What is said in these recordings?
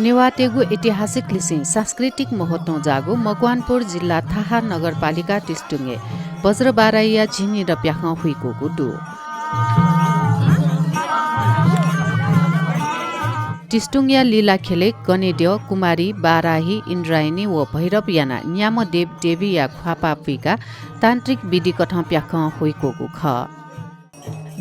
नेवाटेगु ऐतिहासिक लिसिङ सांस्कृतिक महत्व जागु मकवानपुर जिल्ला थाहा नगरपालिका टिस्टुङे बज्रबाराइया झिनी र प्याख हुइको गुडु टिस्टुङया लीला खेले गणेड्य कुमारी बाराही इन्द्रायणी व भैरव याना न्याम देव देवी या ख्वापापिका तान्त्रिक विधि कथ प्याख हुइको ख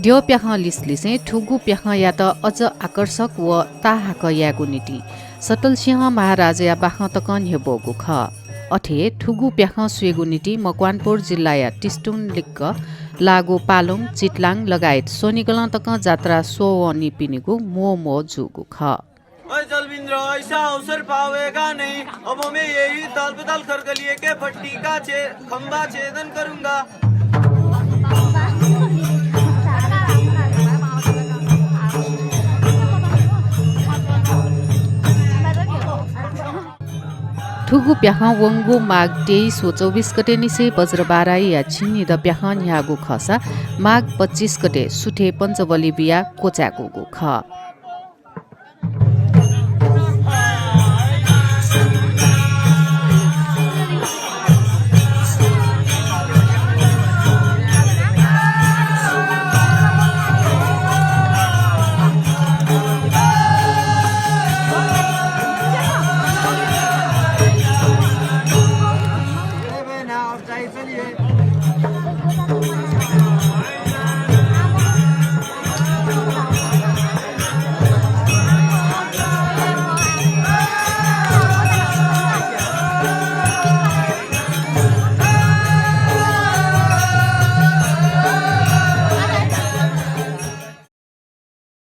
ड्यो प्याख लिसलिसे ठुगु प्याख या त अझ आकर्षक व ताहाक यागु नीति सटल सिंह महाराज या बाख तक न्हेबोगु ख अथे ठुगु प्याख सुएगु नीति मकवानपुर जिल्ला या टिस्टुङ लिक्क लागु पालुङ चितलाङ लगायत सोनिगला तक जात्रा सो निपिनिगु मो जुगु ख जलविंद्र ऐसा अवसर पावेगा नहीं। अब मैं यही दल बदल कर लिए के भट्टी का खंबा छेदन करूंगा। ठुगु प्याख वंगु माघ 23 व 24 गते निसे बज्रबाराई या छिन्नी र प्याख न्यागु खसा माघ 25 गते सुठे पञ्चबली बिया कोचाको ख